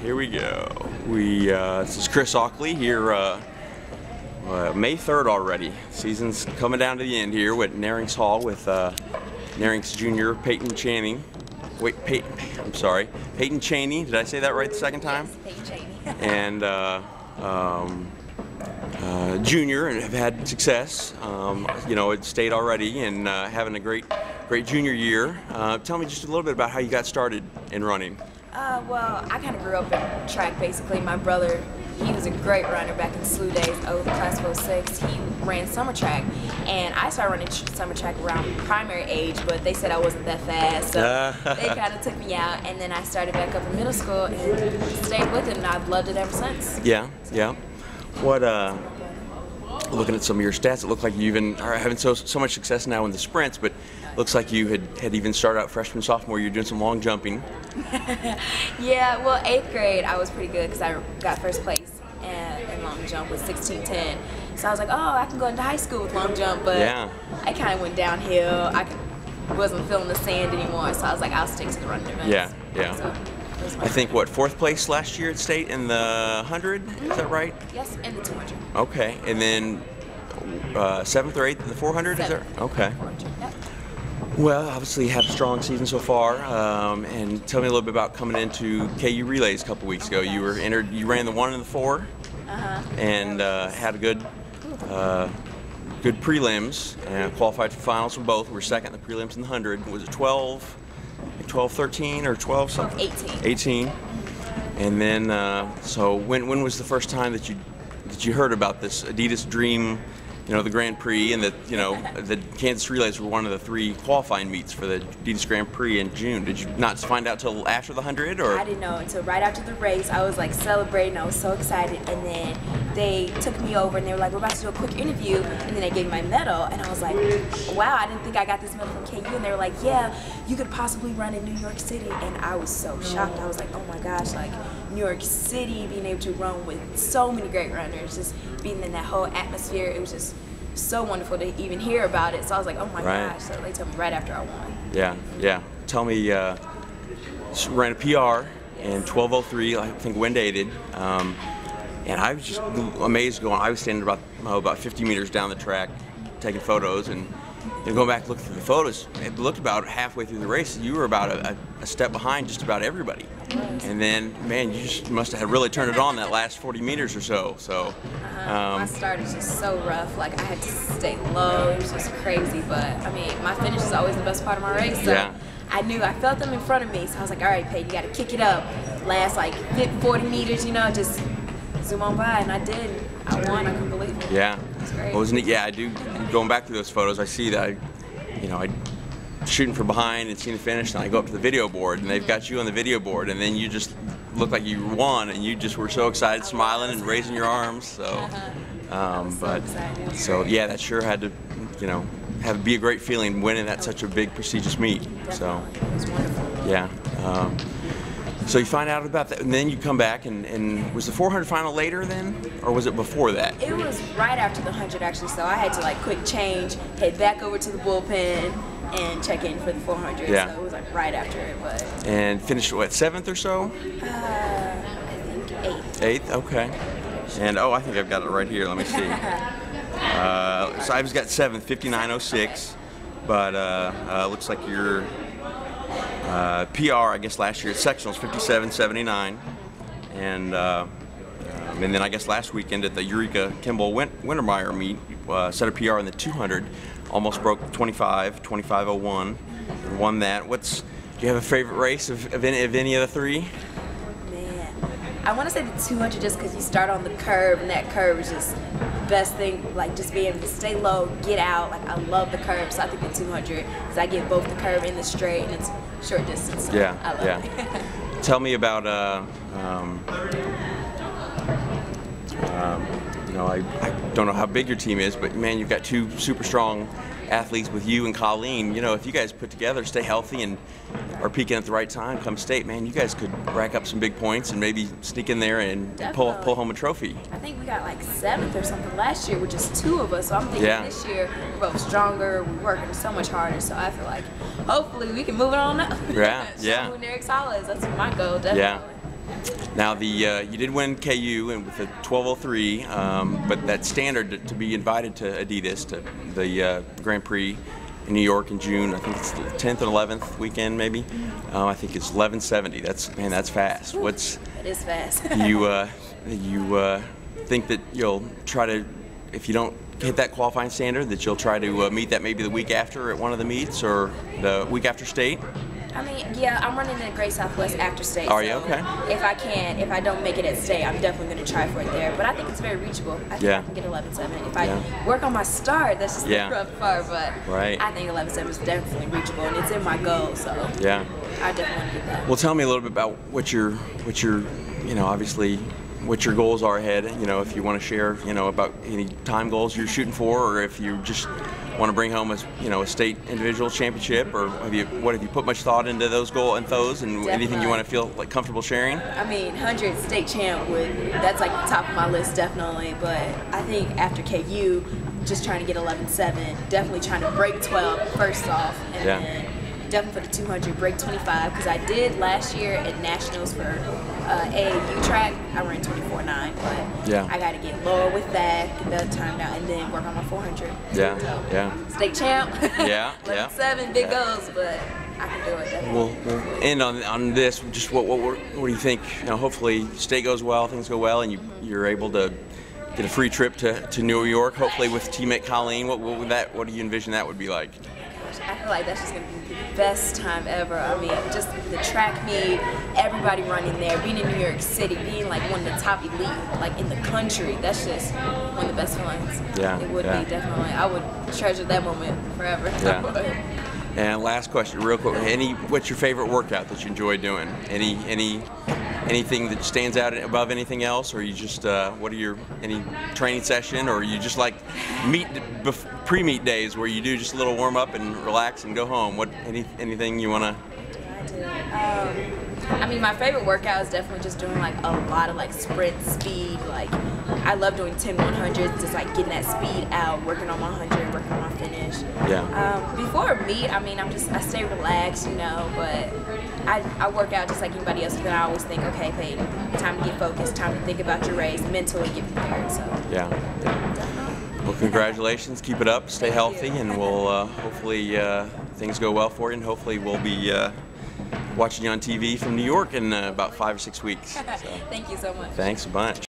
here we go. This is Chris Auckley here, May 3rd already. Season's coming down to the end here with Nerinx Hall with Nerinx Jr. Peyton Chaney. Wait, I'm sorry, Peyton Chaney. Did I say that right the second time? Yes, Peyton Chaney. And Junior, and have had success, you know, at state already, and having a great junior year. Tell me just a little bit about how you got started in running. Well, I kind of grew up in track, basically. My brother, he was a great runner back in SLU days, class of 06. He ran summer track, and I started running summer track around primary age, but they said I wasn't that fast, so they kind of took me out, and then I started back up in middle school and stayed with it, and I've loved it ever since. Yeah. What, looking at some of your stats, it looked like you even are having so much success now in the sprints, but it looks like you had even started out freshman, sophomore, you're doing some long jumping. Yeah, well, 8th grade I was pretty good because I got first place in long jump with 16:10. So I was like, oh, I can go into high school with long jump, but yeah. I kind of went downhill. I wasn't feeling the sand anymore, so I was like, I'll stick to the running events. Yeah. So, I think, what, 4th place last year at state in the 100? Mm-hmm. Is that right? Yes, and the 200. Okay, and then 7th or 8th in the 400? Is there? Okay. 400, yep. Well, obviously you had a strong season so far, and tell me a little bit about coming into KU Relays a couple weeks ago. You were entered. You ran the 1 and the 4, and had a good prelims, and qualified for finals for both. We were second in the prelims in the 100. Was it 12, 13, or 12 something? 18. And then, so when was the first time that you heard about this Adidas Dream? You know, the Grand Prix, and that, you know, the Kansas Relays were one of the 3 qualifying meets for the Adidas Grand Prix in June. Did you not find out till after the 100, or? I didn't know until right after the race. I was like celebrating. I was so excited, and then they took me over and they were like, "We're about to do a quick interview," and then they gave me my medal, and I was like, "Wow, I didn't think I got this medal from KU." And they were like, "Yeah, you could possibly run in New York City," and I was so shocked. I was like, "Oh my gosh, like New York City, being able to run with so many great runners, just being in that whole atmosphere, it was just so wonderful to even hear about it." So I was like, oh my gosh. So they told me right after I won. Yeah. Tell me, ran a PR in 12:03, I think wind aided, and I was just amazed going. I was standing about 50 meters down the track taking photos, and going back looking through the photos, it looked about halfway through the race you were about a step behind just about everybody. And then, man, you just must have really turned it on that last 40 meters or so. My start is just so rough. Like, I had to stay low. It was just crazy. But, I mean, my finish is always the best part of my race. So yeah. I felt them in front of me. So I was like, all right, Peyton, you got to kick it up. Last, like, 40 meters, you know, just zoom on by. And I did. I won. I couldn't believe it. Yeah. It was great. Well, wasn't it? Yeah, I do. Going back through those photos, I see that, I shooting from behind and seeing the finish, and I go up to the video board, and they've got you on the video board, and then you just look like you won, and you just were so excited, smiling and raising your arms. So, so yeah, that sure had to, be a great feeling winning at such a big, prestigious meet. Definitely. So, it was wonderful. Yeah. So you find out about that, and then you come back, and was the 400 final later then, or was it before that? It was right after the 100 actually, so I had to like quick change, head back over to the bullpen, and check in for the 400. Yeah. So it was like right after it, but. And finished what, 7th or so? I think 8th. 8th, okay. And I think I've got it right here. Let me see. So I've got 7th, 59:06, but looks like your PR, I guess last year at sectionals, 57:79, and then I guess last weekend at the Eureka Kimball Wintermeyer meet, set a PR in the 200, almost broke 25:01, and won that. Do you have a favorite race of any of the 3? Man, I want to say the 200 just because you start on the curve, and that curve is just the best thing, like just being able to stay low, get out. Like, I love the curve, so I think the 200, because I get both the curve and the straight, and it's short distance. So Yeah, I love it. Tell me about, I don't know how big your team is, but man, you've got 2 super strong athletes with you and Collen. If you guys put together, stay healthy, and are peaking at the right time come state, man, you guys could rack up some big points and maybe sneak in there and pull home a trophy. I think we got like 7th or something last year with just 2 of us, so I'm thinking this year we're both stronger, we're working so much harder, so I feel like hopefully we can move it on up. Yeah. Show who Nerinx Hall is. That's my goal, definitely. Yeah. Now you did win KU and with a 12:03, but that standard to be invited to Adidas to the Grand Prix in New York in June, I think it's the 10th and 11th weekend maybe. I think it's 11:70. That's fast. It is fast. you think that you'll try to, if you don't hit that qualifying standard, that you'll try to meet that maybe the week after at one of the meets or the week after state? I mean, yeah, I'm running in Great Southwest after state. Are you? So Okay. If I don't make it at state, I'm definitely going to try for it there. But I think it's very reachable. I think I can get 11.7. If I work on my start, that's just the rough part. But I think 11.7 is definitely reachable, and it's in my goal. So yeah, I definitely want to get that. Well, tell me a little bit about what your obviously what your goals are ahead. If you want to share, about any time goals you're shooting for, or if you just want to bring home a state individual championship, or have you put much thought into those goals and Definitely. anything you want to feel like comfortable sharing? I mean, 100 state champ that's like the top of my list definitely, but I think after KU, just trying to get 11.7, definitely trying to break 12 first off, and then definitely for the 200 break 25, because I did last year at nationals for AAU track. I ran 24.9, but I got to get lower with that, get the time down, and then work on my 400. State champ. 11.7, big goals, but I can do it. Definitely. We'll end on this. Just what do you think? Hopefully state goes well, things go well, and you're able to get a free trip to New York, hopefully with teammate Collen. What do you envision that would be like? I feel like that's just going to be the best time ever. I mean, just the track meet, everybody running there, being in New York City, being like one of the top elite, like in the country. That's just one of the best feelings. It would be definitely. I would treasure that moment forever. And last question, real quick. What's your favorite workout that you enjoy doing? Anything that stands out above anything else, or you just any training session, or you just like pre-meet days where you do just a little warm up and relax and go home? Anything you want to? I mean, my favorite workout is definitely just doing like a lot of like sprint speed. Like I love doing 10-100s, just like getting that speed out, working on my 100, working on my finish. Before a meet, I mean, I stay relaxed, but I work out just like anybody else. Because I always think, okay, Peyton, time to get focused, time to think about your race, mentally get prepared. So Well, congratulations. Keep it up. Stay healthy, and we'll hopefully things go well for you, and hopefully we'll be watching you on TV from New York in about 5 or 6 weeks. So. Thank you so much. Thanks a bunch.